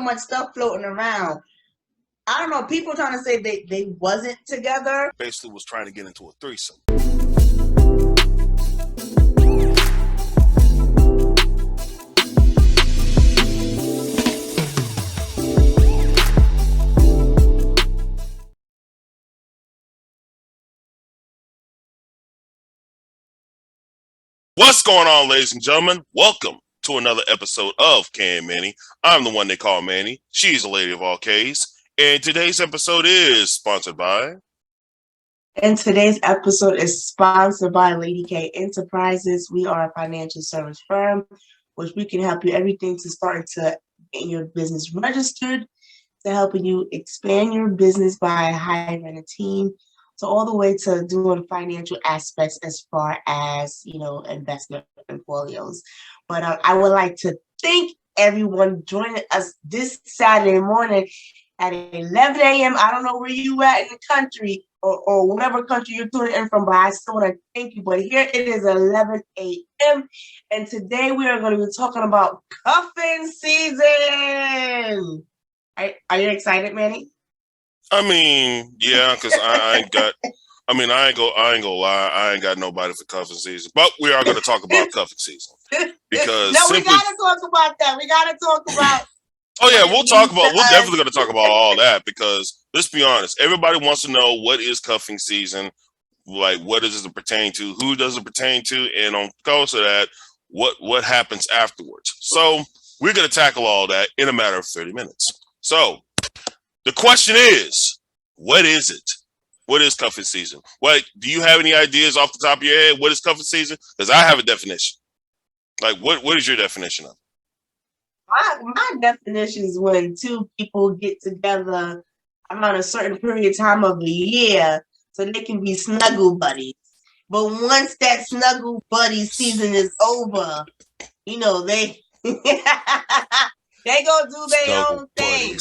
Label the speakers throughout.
Speaker 1: much stuff floating around. I don't know. People trying to say they wasn't together.
Speaker 2: Basically was trying to get into a threesome. What's going on, ladies and gentlemen? Welcome to another episode of Kay and Manny. I'm the one they call Manny. She's a lady of all K's. And today's episode is sponsored by...
Speaker 1: And today's episode is sponsored by Lady K Enterprises. We are a financial service firm, which we can help you everything to start to get your business registered, to helping you expand your business by hiring a team, so all the way to doing financial aspects as far as, investment portfolios. But I would like to thank everyone joining us this Saturday morning at 11 a.m. I don't know where you at in the country or whatever country you're tuning in from, but I still want to thank you. But here it is 11 a.m. and today we are going to be talking about cuffing season. Are you excited, Manny?
Speaker 2: I mean, yeah, because I ain't gonna lie, I ain't got nobody for cuffing season. But we are going to talk about cuffing season. Because
Speaker 1: we gotta talk about that. We gotta talk about
Speaker 2: Oh yeah, we're definitely going to talk about all that, because let's be honest, everybody wants to know what is cuffing season, like what does it pertain to, who does it pertain to, and on course of that, what happens afterwards. So we're going to tackle all that in a matter of 30 minutes. So the question is, what is it? What is cuffing season? Do you have any ideas off the top of your head? What is cuffing season? Because I have a definition. Like, what is your definition of?
Speaker 1: My definition is when two people get together around a certain period of time of the year so they can be snuggle buddies. But once that snuggle buddy season is over, they they go do their own thing.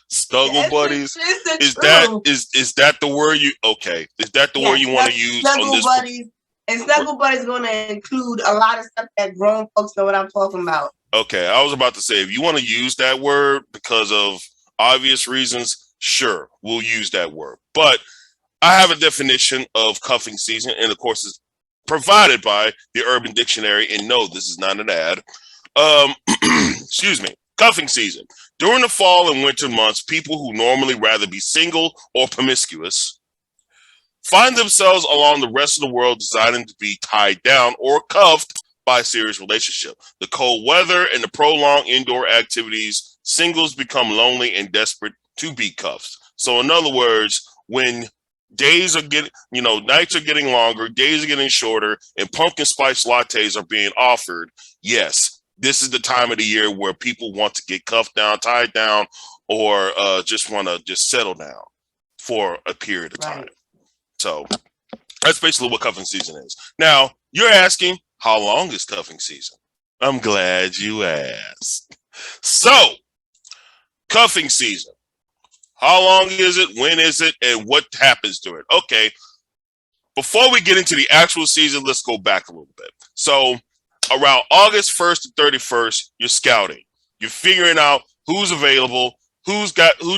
Speaker 2: Snuggle buddies. Is that the word you? Okay, is that the word you want to use?
Speaker 1: Snuggle buddies. And snuggle buddies is going to include a lot of stuff that grown folks know what I'm talking about.
Speaker 2: Okay, I was about to say, if you want to use that word because of obvious reasons, sure, we'll use that word. But I have a definition of cuffing season, and of course, it's provided by the Urban Dictionary. And no, this is not an ad. Excuse me. Cuffing season. During the fall and winter months, people who normally rather be single or promiscuous find themselves along the rest of the world deciding to be tied down or cuffed by a serious relationship. The cold weather and the prolonged indoor activities, singles become lonely and desperate to be cuffed. So in other words, when days are getting, nights are getting longer, days are getting shorter, and pumpkin spice lattes are being offered, yes, this is the time of the year where people want to get cuffed down, tied down, or just want to just settle down for a period of time. So that's basically what cuffing season is. Now, you're asking, how long is cuffing season? I'm glad you asked. So, cuffing season. How long is it? When is it? And what happens to it? Okay. Before we get into the actual season, let's go back a little bit. So, around August 1st to 31st, you're scouting. You're figuring out who's available, who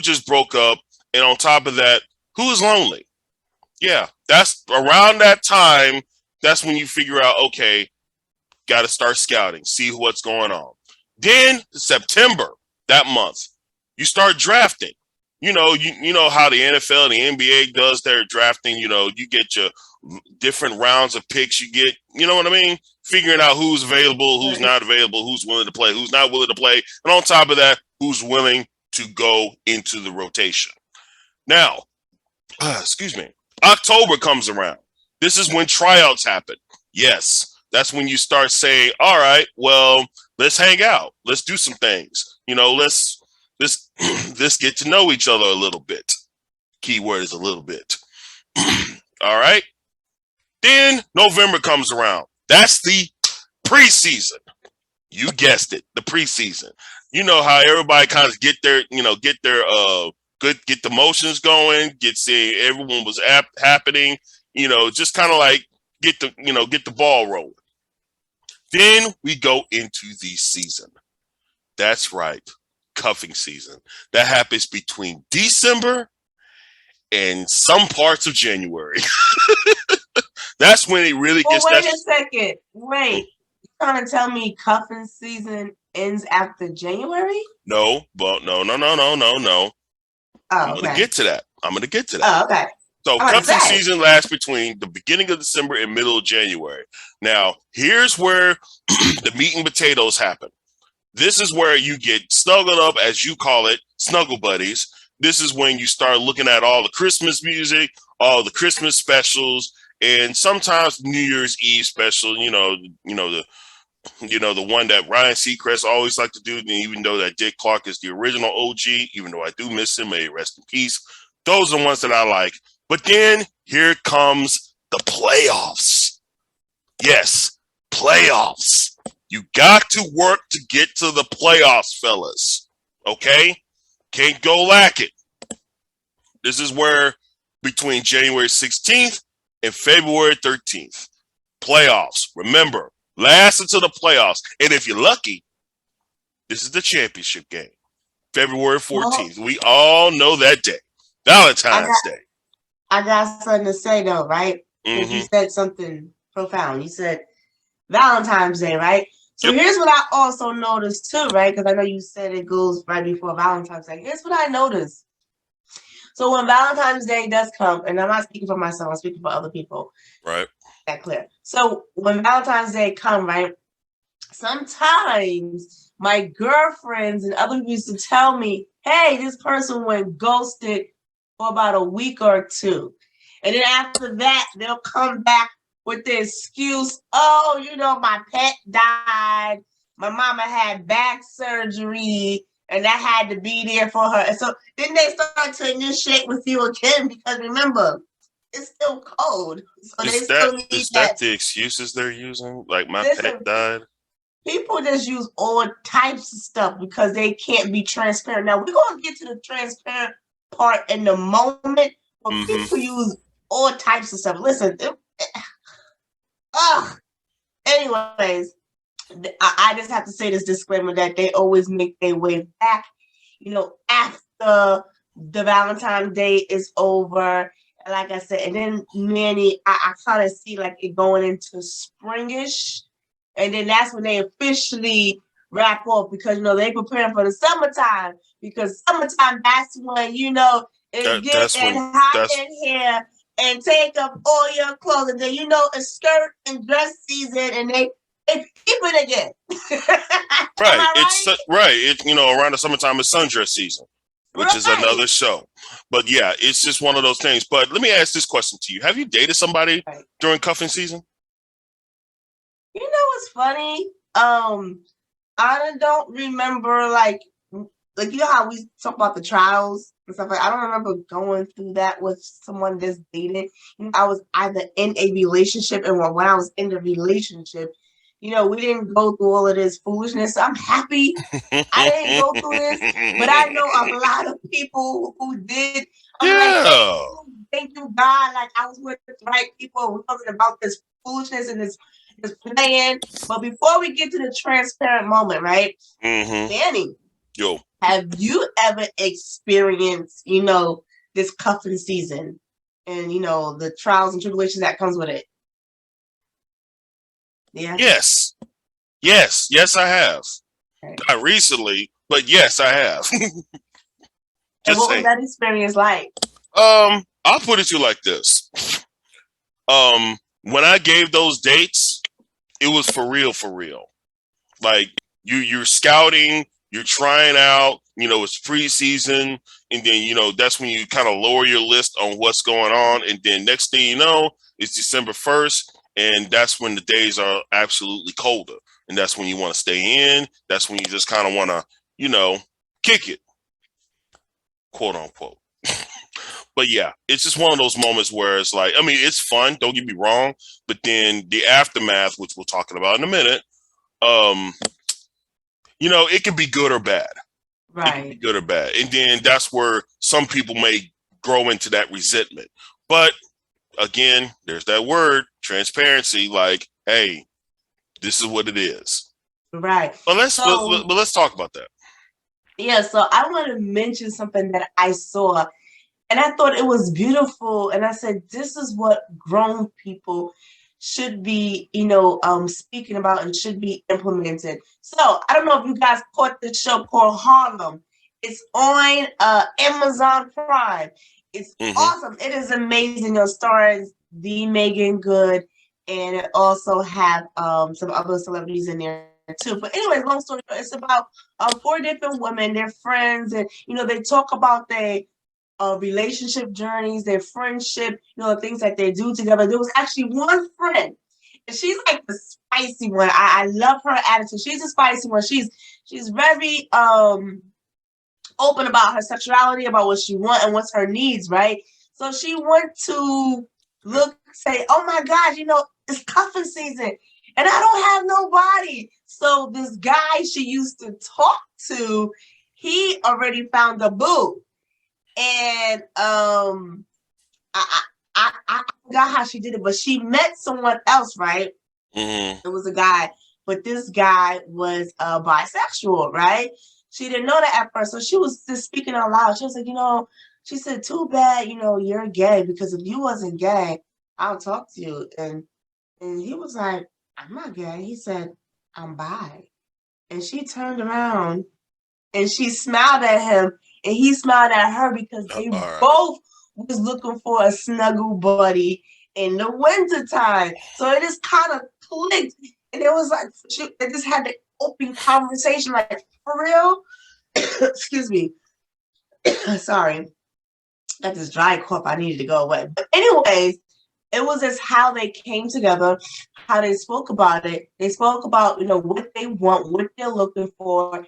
Speaker 2: just broke up, and on top of that, who's lonely. Yeah, that's around that time. That's when you figure out, okay, got to start scouting, see what's going on. Then September, that month, you start drafting. You know how the NFL and the NBA does their drafting. You get your different rounds of picks. You get, you know what I mean? Figuring out who's available, who's not available, who's willing to play, who's not willing to play. And on top of that, who's willing to go into the rotation. Now, excuse me, October comes around. This is when tryouts happen. Yes. That's when you start saying, all right, well, let's hang out. Let's do some things. Let's get to know each other a little bit. Keyword is a little bit. All right. Then November comes around. That's the preseason. You guessed it, the preseason. You know how everybody kind of get the motions going, see everyone was happening, just kind of like get the ball rolling. Then we go into the season. That's right. cuffing season. That happens between December and some parts of January. That's when it really gets.
Speaker 1: Wait a second. Wait, you trying to tell me cuffing season ends after January?
Speaker 2: No. I'm
Speaker 1: Oh,
Speaker 2: going to
Speaker 1: okay.
Speaker 2: get to that.
Speaker 1: Oh, okay.
Speaker 2: So cuffing season lasts between the beginning of December and middle of January. Now, here's where the meat and potatoes happen. This is where you get snuggled up, as you call it, snuggle buddies. This is when you start looking at all the Christmas music, all the Christmas specials, and sometimes New Year's Eve special. The one that Ryan Seacrest always liked to do. And even though that Dick Clark is the original OG, even though I do miss him, may he rest in peace. Those are the ones that I like. But then here comes the playoffs. Yes, playoffs. You got to work to get to the playoffs, fellas. Okay? Can't go lacking. This is where between January 16th and February 13th, playoffs. Remember, last until the playoffs. And if you're lucky, this is the championship game. February 14th. We all know that day. Valentine's Day.
Speaker 1: I got something to say though, right? Because you said something profound. You said Valentine's Day, right? So here's what I also noticed too, right? Because I know you said it goes right before Valentine's Day. Here's what I noticed. So when Valentine's Day does come, and I'm not speaking for myself, I'm speaking for other people.
Speaker 2: Right.
Speaker 1: That clear. So when Valentine's Day come, right? Sometimes my girlfriends and other people used to tell me, hey, this person went ghosted for about a week or two. And then after that, they'll come back with the excuse, oh, my pet died. My mama had back surgery and I had to be there for her. And so then they start to initiate with you again because remember, it's still cold. So
Speaker 2: is that the excuses they're using? Like my pet died?
Speaker 1: People just use all types of stuff because they can't be transparent. Now, we're going to get to the transparent part in the moment, but people use all types of stuff. Listen, anyways, I just have to say this disclaimer that they always make their way back, after the Valentine's Day is over. And like I said, and then Manny, I kind of see like it going into springish. And then that's when they officially wrap up because, they preparing for the summertime. Because summertime, that's when, it's getting hot in here and take up all your clothes. And then, it's skirt and dress season and they keep it again.
Speaker 2: Right. It's around the summertime is sundress season, which is another show. But yeah, it's just one of those things. But let me ask this question to you. Have you dated somebody during cuffing season?
Speaker 1: You know what's funny? I don't remember like how we talk about the trials and stuff like I don't remember going through that with someone just dating. I was either in a relationship and when I was in the relationship, we didn't go through all of this foolishness. So I'm happy I didn't go through this, but I know a lot of people who did. Thank you, God. Like I was with the right people. We're talking about this foolishness and this playing. But before we get to the transparent moment, right? Manny, have you ever experienced, this cuffing season and, the trials and tribulations that comes with it? Yeah.
Speaker 2: Yes, I have. Okay. Not recently, but yes, I have.
Speaker 1: And what was that experience like?
Speaker 2: I'll put it to you like this. When I gave those dates, it was for real. Like you're scouting, you're trying out, it's preseason, and then that's when you kind of lower your list on what's going on, and then next thing you know, it's December 1st, and that's when the days are absolutely colder, and that's when you want to stay in. That's when you just kind of want to, kick it, quote unquote. But yeah, it's just one of those moments where it's like, it's fun, don't get me wrong, but then the aftermath, which we're talking about in a minute, it can be good or bad. Right. It can be good or bad. And then that's where some people may grow into that resentment. But again, there's that word, transparency, like, hey, this is what it is.
Speaker 1: Right.
Speaker 2: But let's talk about that.
Speaker 1: Yeah, so I want to mention something that I saw and I thought it was beautiful. And I said, this is what grown people should be, speaking about and should be implemented. So I don't know if you guys caught the show called Harlem. It's on Amazon Prime. It's
Speaker 2: Hmm.
Speaker 1: awesome. It is amazing. It stars the Megan Good, and it also have some other celebrities in there too. But anyways, long story short, it's about four different women. They're friends, and they talk about their relationship journeys, their friendship, the things that they do together. There was actually one friend, and she's like the spicy one. I love her attitude. She's a spicy one. She's very open about her sexuality, about what she wants and what's her needs, right? So she went to say, oh my gosh, it's cuffing season and I don't have nobody. So this guy she used to talk to, he already found a boo. And I, I forgot how she did it, but she met someone else, right?
Speaker 2: Hmm.
Speaker 1: It was a guy, but this guy was bisexual, right? She didn't know that at first, so she was just speaking out loud. She was like, she said, "Too bad, you're gay because if you wasn't gay, I'll talk to you." And he was like, "I'm not gay." He said, "I'm bi," and she turned around and she smiled at him and he smiled at her because they
Speaker 2: All right.
Speaker 1: both was looking for a snuggle buddy in the wintertime. So it just kind of clicked. And it was like, they just had the open conversation, like, for real? Excuse me. Sorry. Got this dry cough. I needed to go away. But anyways, it was just how they came together, how they spoke about it. They spoke about, what they want, what they're looking for,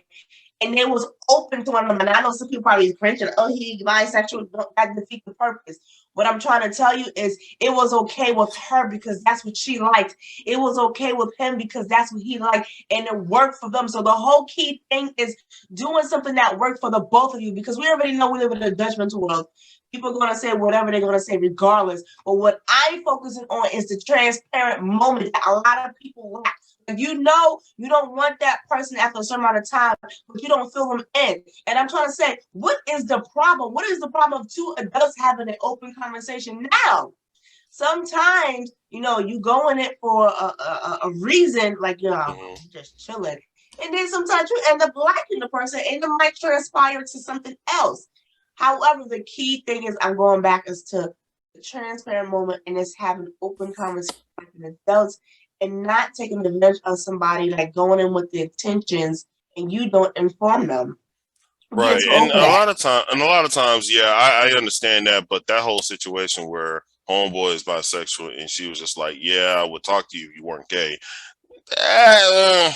Speaker 1: and they was open to one of them. And I know some people probably cringing, oh, he bisexual, that defeat the purpose. What I'm trying to tell you is it was okay with her because that's what she liked. It was okay with him because that's what he liked. And it worked for them. So the whole key thing is doing something that worked for the both of you because we already know we live in a judgmental world. People are going to say whatever they're going to say regardless. But what I'm focusing on is the transparent moment that a lot of people lack. If you don't want that person after a certain amount of time, but you don't fill them in. And I'm trying to say, what is the problem? What is the problem of two adults having an open conversation now? Sometimes, you go in it for a reason, like, I'm
Speaker 2: Hmm.
Speaker 1: just chilling. And then sometimes you end up liking the person and it might transpire to something else. However, the key thing is I'm going back as to the transparent moment and it's having open conversation with adults and not taking advantage of somebody, like going in with the intentions and you don't inform them. I'm getting
Speaker 2: Right,
Speaker 1: too old for that.
Speaker 2: and a lot of times, yeah, I understand that, but that whole situation where homeboy is bisexual and she was just like, "Yeah, I would talk to you. You weren't gay."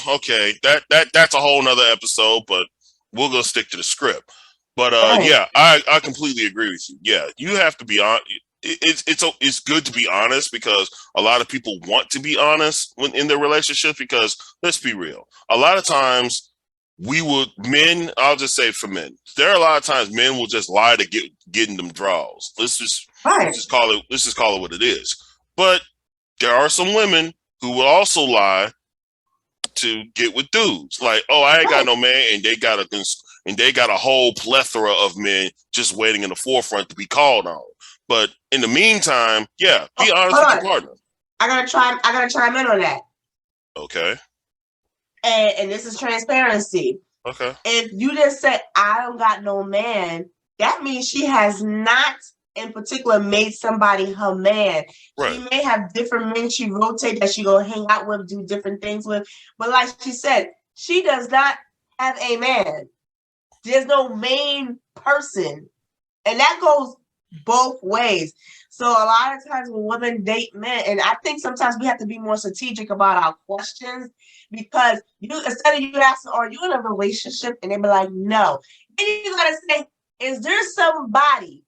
Speaker 2: Okay, that's a whole nother episode, but we'll go stick to the script. But
Speaker 1: Right.
Speaker 2: yeah, I completely agree with you. Yeah, you have to be on. It's good to be honest because a lot of people want to be honest when in their relationships because let's be real, a lot of times we would men. I'll just say for men, there are a lot of times men will just lie to getting them draws.
Speaker 1: Right.
Speaker 2: Let's just call it what it is. But there are some women who will also lie to get with dudes. Like, oh, I ain't got
Speaker 1: Right.
Speaker 2: no man, and they got a whole plethora of men just waiting in the forefront to be called on. But in the meantime, yeah, be
Speaker 1: Oh,
Speaker 2: honest
Speaker 1: hold
Speaker 2: with your
Speaker 1: on.
Speaker 2: partner.
Speaker 1: I gotta chime in on that.
Speaker 2: Okay.
Speaker 1: And this is transparency.
Speaker 2: Okay.
Speaker 1: If you just said I don't got no man, that means she has not in particular made somebody her man. She
Speaker 2: Right.
Speaker 1: may have different men she rotate that she go hang out with, do different things with. But like she said, she does not have a man. There's no main person. And that goes both ways. So a lot of times when women date men, and I think sometimes we have to be more strategic about our questions because you instead of you asking, are you in a relationship? And they be like, no. Then you gotta say, is there somebody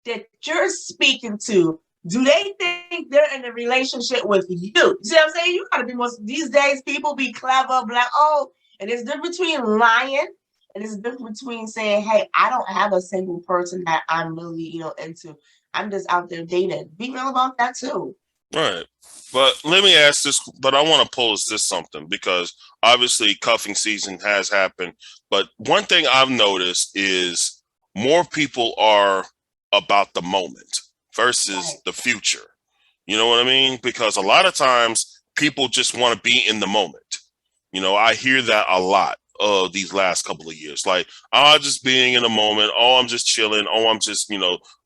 Speaker 1: that you're speaking to? Do they think they're in a relationship with you? See what I'm saying? You gotta be more these days, people be clever, be like, oh, and there's a difference between lying and there's a difference between saying, hey, I don't have a single person that I'm really, into. I'm just out there dating. Be real about that too.
Speaker 2: Right. But let me ask this, but I want to pose this something because obviously cuffing season has happened. But one thing I've noticed is more people are about the moment
Speaker 1: Right,
Speaker 2: versus the future. You know what I mean? Because a lot of times people just want to be in the moment. I hear that a lot these last couple of years. Like, oh, just being in the moment. Oh, I'm just chilling. Oh, I'm just,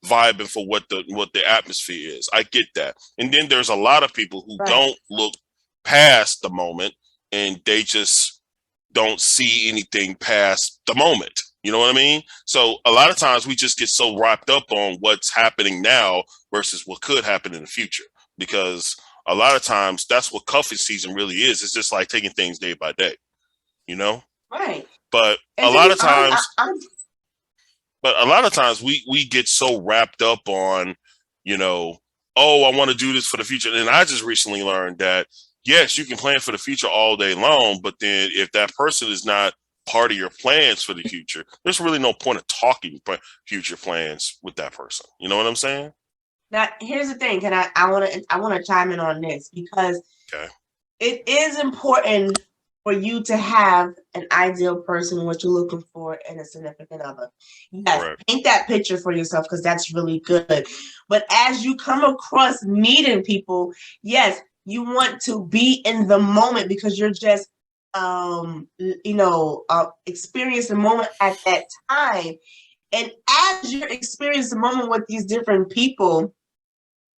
Speaker 2: vibing for what the atmosphere is. I get that. And then there's a lot of people who
Speaker 1: right,
Speaker 2: don't look past the moment and they just don't see anything past the moment. You know what I mean? So a lot of times we just get so wrapped up on what's happening now versus what could happen in the future. Because a lot of times that's what cuffing season really is. It's just like taking things day by day, you know?
Speaker 1: right.
Speaker 2: But a
Speaker 1: And to
Speaker 2: lot
Speaker 1: be
Speaker 2: of
Speaker 1: honest,
Speaker 2: times we get so wrapped up on, you know, oh, I want to do this for the future. And I just recently learned that yes, you can plan for the future all day long, but then if that person is not part of your plans for the future, there's really no point of talking future plans with that person. You know what I'm saying?
Speaker 1: now here's the thing. Can I want to chime in on this because
Speaker 2: Okay.
Speaker 1: it is important for you to have an ideal person, what you're looking for in a significant other. Yes,
Speaker 2: Right.
Speaker 1: paint that picture for yourself because that's really good. But as you come across meeting people, yes, you want to be in the moment because you're just experience the moment at that time. And as you're experiencing the moment with these different people,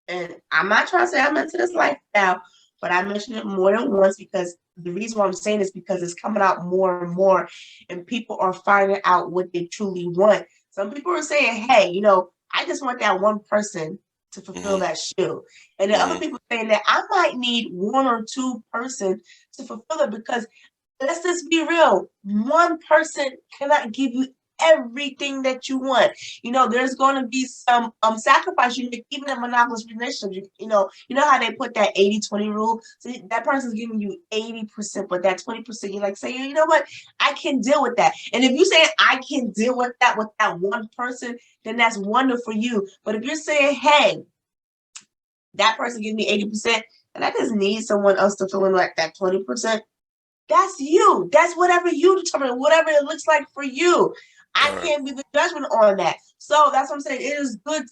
Speaker 1: and I'm not trying to say I'm into this lifestyle, but I mentioned it more than once because the reason why I'm saying is because it's coming out more and more, and people are finding out what they truly want. Some people are saying, "Hey, I just want that one person to fulfill
Speaker 2: Mm-hmm.
Speaker 1: that shoe," and then other
Speaker 2: Mm-hmm.
Speaker 1: people saying that I might need one or two person to fulfill it because let's just be real. One person cannot give you everything that you want. There's going to be some sacrifice you make, even in monogamous relationships. You know how they put that 80-20 rule. So that person's giving you 80%, but that 20%, you're like saying, you know what, I can deal with that. And if you say I can deal with that one person, then that's wonderful for you. But if you're saying, hey, that person gives me 80%, and I just need someone else to fill in like that 20%. That's you. That's whatever you determine, whatever it looks like for you.
Speaker 2: All
Speaker 1: I
Speaker 2: right.
Speaker 1: can't be the judgment on that. So that's what I'm saying. It is good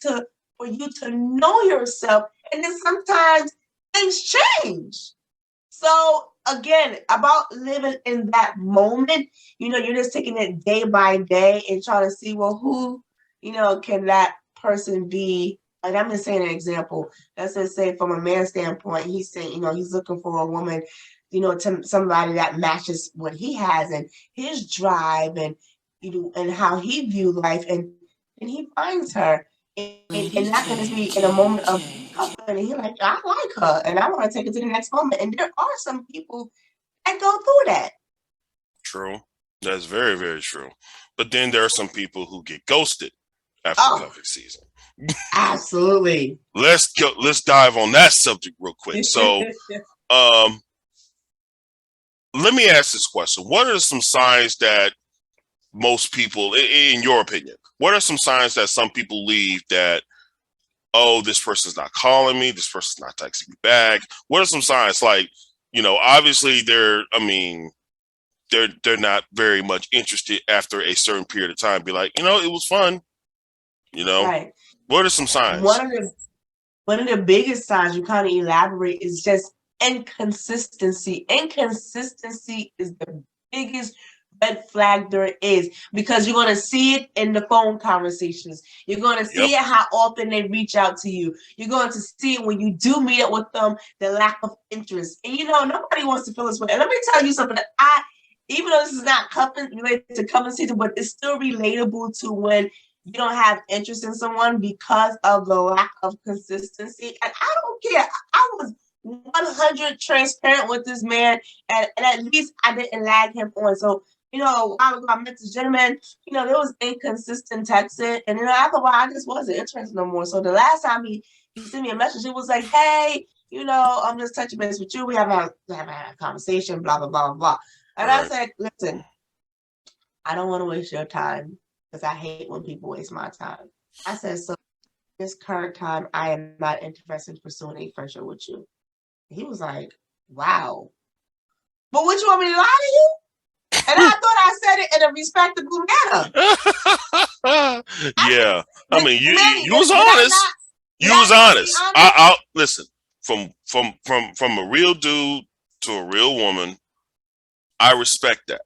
Speaker 1: for you to know yourself, and then sometimes things change. So again, about living in that moment, you're just taking it day by day and trying to see, well, who, can that person be? Like I'm just saying an example. Let's just say from a man's standpoint, he's saying, he's looking for a woman, to somebody that matches what he has and his drive and and how he view life, and he finds her. And
Speaker 3: Lady
Speaker 1: that can just
Speaker 3: K,
Speaker 1: be in a
Speaker 3: K,
Speaker 1: moment of
Speaker 3: K.
Speaker 1: and he's like, I like her and I want to take it to the next moment. And there are some people that go through that.
Speaker 2: True. That's very, very true. But then there are some people who get ghosted after
Speaker 1: Oh,
Speaker 2: cuffing season.
Speaker 1: absolutely.
Speaker 2: Let's dive on that subject real quick. So, um, let me ask this question: what are some signs that most people, in your opinion, what are some signs that some people leave that, oh, this person's not calling me, this person's not texting me back? What are some signs? Like, obviously I mean, they're not very much interested after a certain period of time. Be like, it was fun. You know,
Speaker 1: Right.
Speaker 2: what are some
Speaker 1: One
Speaker 2: signs?
Speaker 1: of the one of the biggest signs you kind of elaborate is just inconsistency. Inconsistency is the biggest red flag there is because you're going to see it in the phone conversations. You're going to
Speaker 2: Yep.
Speaker 1: see it how often they reach out to you. You're going to see it when you do meet up with them, the lack of interest. And nobody wants to feel this way. And let me tell you something. Even though this is not related to cuffing season, but it's still relatable to when you don't have interest in someone because of the lack of consistency. And I don't care. I was 100 transparent with this man, and at least I didn't lag him on. So, a while ago, I met this gentleman, there was inconsistent texting. And, after a while, I just wasn't interested no more. So the last time he sent me a message, it was like, hey, I'm just touching base with you. We haven't had a conversation, blah, blah, blah, blah, blah.
Speaker 2: All
Speaker 1: And I
Speaker 2: right.
Speaker 1: said, listen, I don't want to waste your time because I hate when people waste my time. I said, so this current time, I am not interested in pursuing a friendship with you. He was like, wow. But what you want me to lie to you? And I thought I said it in a respectable manner.
Speaker 2: Yeah. I mean,
Speaker 1: Manny,
Speaker 2: you was
Speaker 1: did I
Speaker 2: honest.
Speaker 1: not-
Speaker 2: You
Speaker 1: did I
Speaker 2: was
Speaker 1: not be
Speaker 2: honest.
Speaker 1: honest?
Speaker 2: I'll listen, from a real dude to a real woman, I respect that.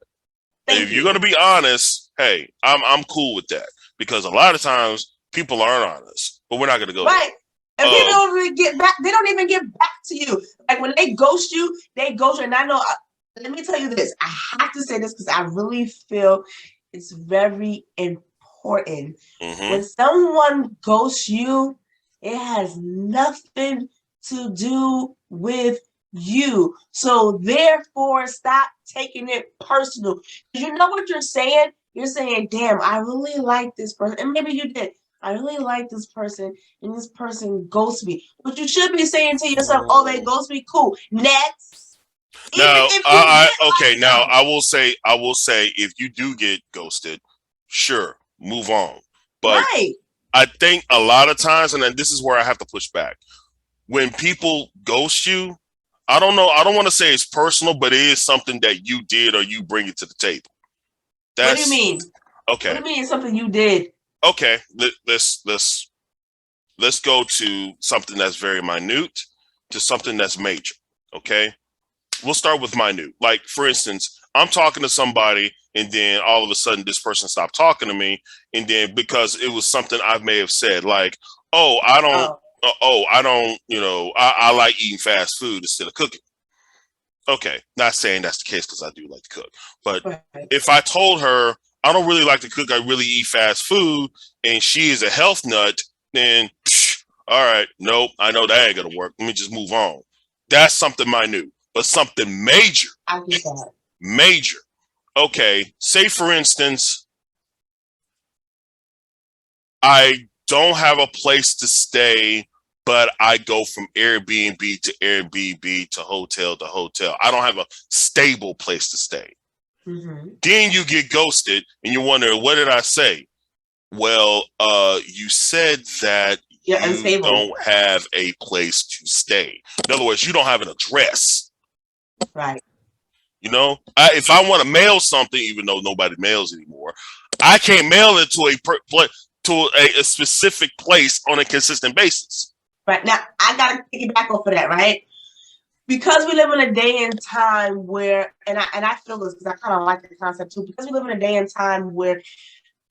Speaker 1: Thank
Speaker 2: If
Speaker 1: you.
Speaker 2: you're gonna be honest, hey, I'm cool with that. Because a lot of times people aren't honest. But we're not gonna go
Speaker 1: Right.
Speaker 2: there.
Speaker 1: And people don't really get back. They don't even get back to you. Like when they ghost you, they ghost you. And I know, let me tell you this. I have to say this because I really feel it's very important. When someone ghosts you, it has nothing to do with you. So therefore, stop taking it personal. You know what you're saying? You're saying, damn, I really like this person. And maybe you did. I really like this person, and this person ghosts me. What you should be saying to yourself, oh, they ghost me, cool. Next.
Speaker 2: Now,
Speaker 1: Like
Speaker 2: now
Speaker 1: them.
Speaker 2: I will say, if you do get ghosted, sure, move on. But
Speaker 1: Right.
Speaker 2: I think a lot of times, and then this is where I have to push back. When people ghost you, I don't know. I don't want to say it's personal, but it is something that you did or you bring it to the table.
Speaker 1: What do you mean?
Speaker 2: Okay.
Speaker 1: What do you mean something you did?
Speaker 2: Okay. Let's go to something that's very minute to something that's major. Okay. We'll start with minute. Like, for instance, I'm talking to somebody and then all of a sudden this person stopped talking to me. And then because it was something I may have said, like, oh, I don't, I like eating fast food instead of cooking. Okay. Not saying that's the case because I do like to cook. But
Speaker 1: Right.
Speaker 2: if I told her I don't really like to cook, I really eat fast food, and she is a health nut, then, all right, nope, I know that ain't going to work. Let me just move on. That's something minute. But something major.
Speaker 1: I get that.
Speaker 2: Major. Okay, say for instance, I don't have a place to stay, but I go from Airbnb to Airbnb to hotel. I don't have a stable place to stay.
Speaker 1: Mm-hmm.
Speaker 2: Then you get ghosted and you wonder, what did I say? Well, you said that
Speaker 1: You're
Speaker 2: you
Speaker 1: unstable.
Speaker 2: don't have a place to stay. In other words, you don't have an address.
Speaker 1: Right.
Speaker 2: You know, if I want to mail something, even though nobody mails anymore, I can't mail it to a specific place on a consistent basis.
Speaker 1: Right. Now, I got to piggyback off of that, right? Because we live in a day and time where, and I feel this because I kind of like the concept too, because we live in a day and time where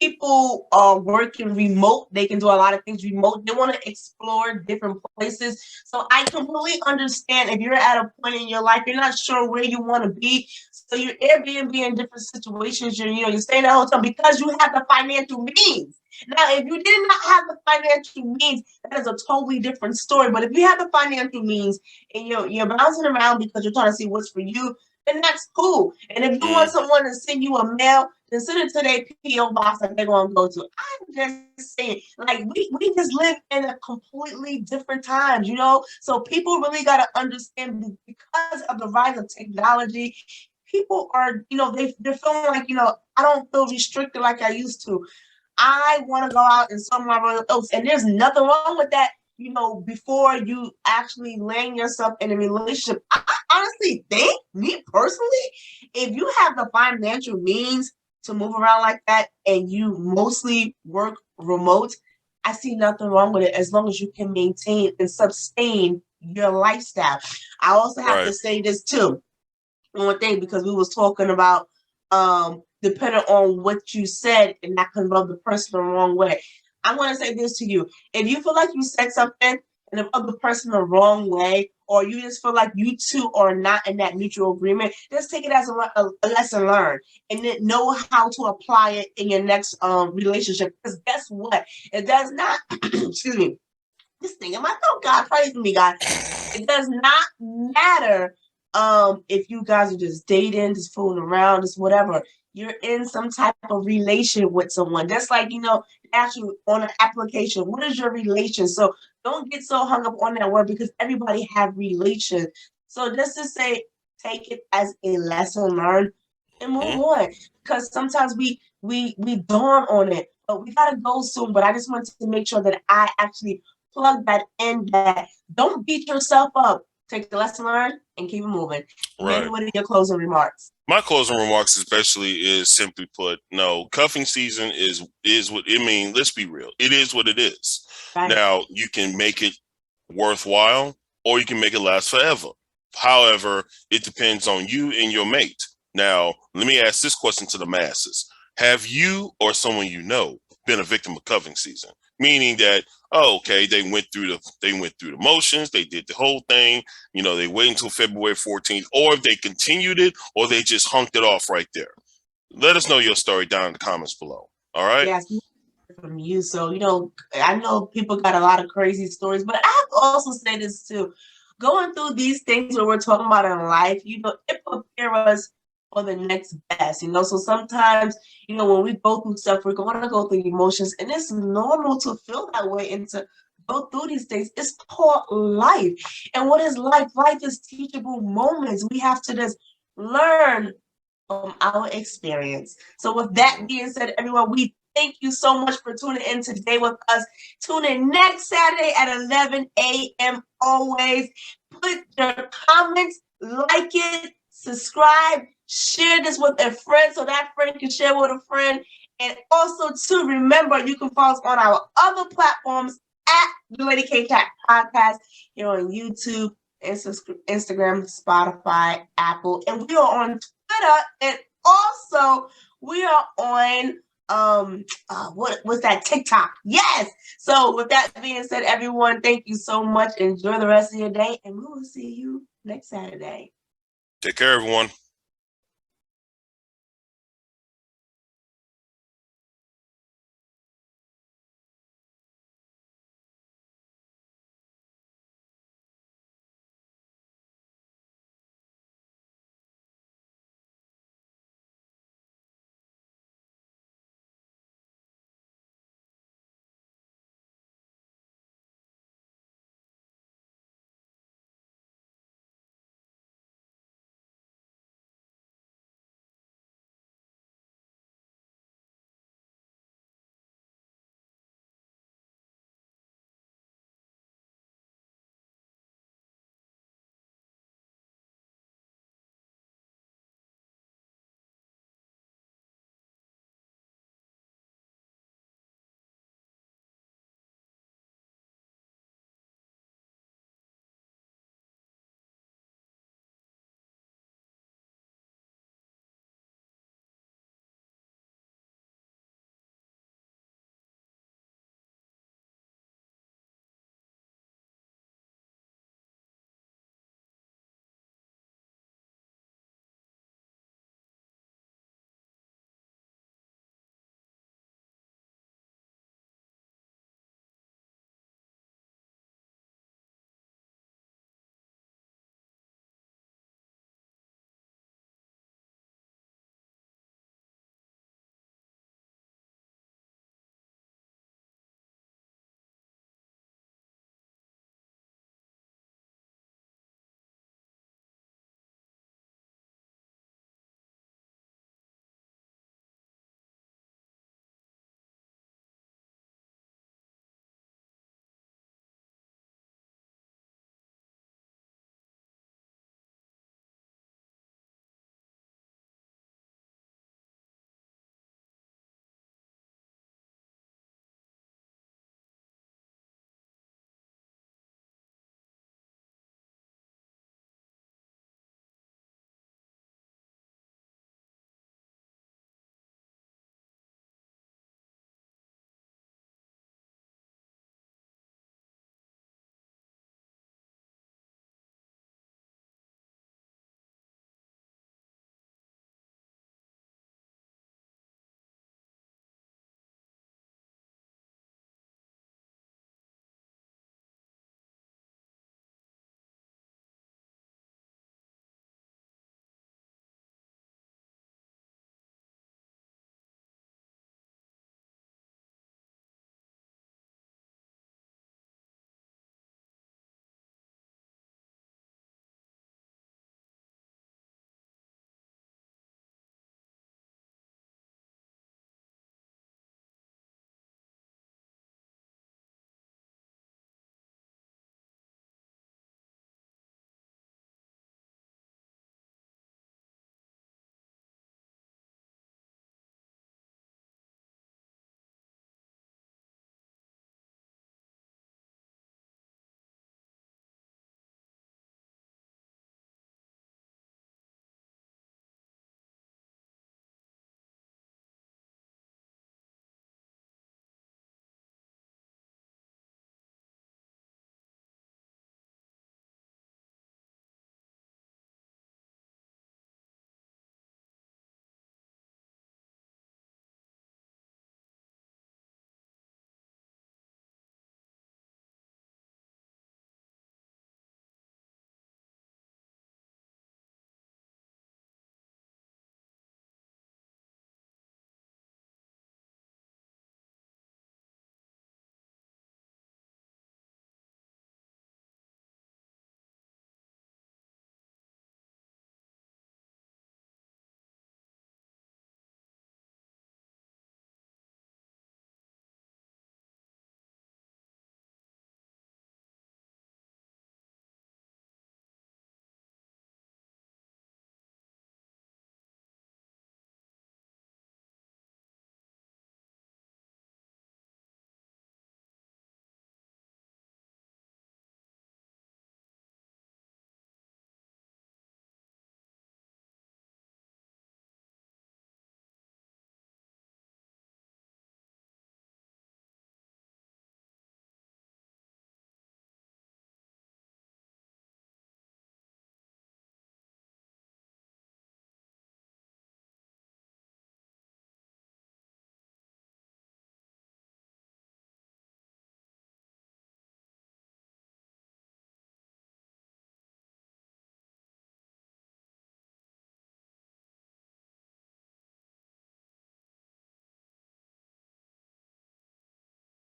Speaker 1: people are working remote. They can do a lot of things remote. They want to explore different places. So I completely understand if you're at a point in your life, you're not sure where you want to be. So you're Airbnb in different situations. You're staying at a hotel because you have the financial means. Now, if you did not have the financial means, that is a totally different story. But if you have the financial means and you're bouncing around because you're trying to see what's for you, then that's cool. And if you want someone to send you a mail, then send it to their PO box that they're gonna go to. I'm just saying, like we just live in a completely different times, So people really gotta understand because of the rise of technology, people are, they're feeling like, I don't feel restricted like I used to. I want to go out and some my royal oats, and there's nothing wrong with that. Before you actually land yourself in a relationship, I honestly think, me personally, if you have the financial means to move around like that and you mostly work remote, I see nothing wrong with it as long as you can maintain and sustain your lifestyle. I also have to say this too, one thing, because we was talking about depending on what you said and not can rub the person the wrong way. I want to say this to you. If you feel like you said something and the other person the wrong way, or you just feel like you two are not in that mutual agreement, just take it as a lesson learned and then know how to apply it in your next relationship. Because guess what? It does not, excuse me, this thing in my throat, God, praise me, God. It does not matter if you guys are just dating, just fooling around, just whatever. You're in some type of relation with someone. That's like, actually on an application. What is your relation? So don't get so hung up on that word because everybody have relation. So just to say, take it as a lesson learned and move on. Because sometimes we dawn on it. But we gotta go soon. But I just wanted to make sure that I actually plug that in. That don't beat yourself up. Take the lesson learned and keep it moving. Manny,
Speaker 2: Right.
Speaker 1: what are your closing remarks?
Speaker 2: My closing remarks, especially, is simply put: no, cuffing season is what it means. Let's be real; it is what it is.
Speaker 1: Right.
Speaker 2: Now, you can make it worthwhile, or you can make it last forever. However, it depends on you and your mate. Now, let me ask this question to the masses: have you or someone you know been a victim of cuffing season? Meaning that, oh, okay, they went through the motions, they did the whole thing, they wait until February 14th, or if they continued it, or they just hunked it off right there. Let us know your story down in the comments below. All right.
Speaker 1: Yes, from you. So, I know people got a lot of crazy stories, but I have to also say this too. Going through these things that we're talking about in life, it prepares us for the next best, So sometimes, when we go through stuff, we're going to go through emotions, and it's normal to feel that way and to go through these things. It's called life. And what is life? Life is teachable moments. We have to just learn from our experience. So with that being said, everyone, we thank you so much for tuning in today with us. Tune in next Saturday at 11 a.m. always. Put your comments, like it, subscribe, share this with a friend so that friend can share with a friend. And also, to remember, you can follow us on our other platforms at the Lady K Chat Podcast here on YouTube, Instagram, Spotify, Apple, and we are on Twitter, and also we are on what's that, TikTok? Yes. So with that being said, everyone, thank you so much. Enjoy the rest of your day, and we will see you next Saturday.
Speaker 2: Take care, everyone.